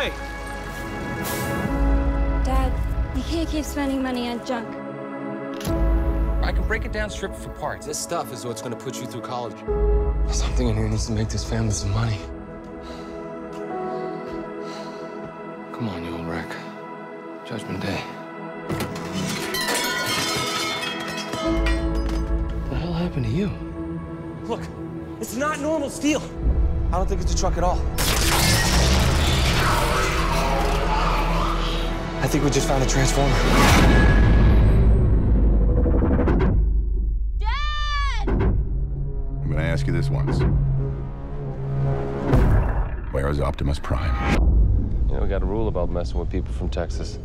Boy! Dad, you can't keep spending money on junk. I can break it down, strip it for parts. This stuff is what's gonna put you through college. Something in here needs to make this family some money. Come on, you old wreck. Judgment Day. What the hell happened to you? Look, it's not normal steel. I don't think it's a truck at all. I think we just found a transformer. Dad! I'm gonna ask you this once. Where is Optimus Prime? You know, we got a rule about messing with people from Texas.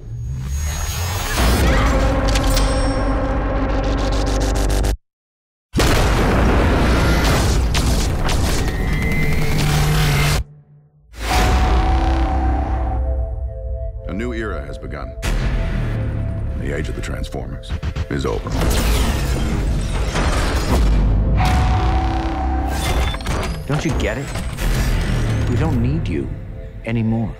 A new era has begun. The age of the Transformers is over. Don't you get it? We don't need you anymore.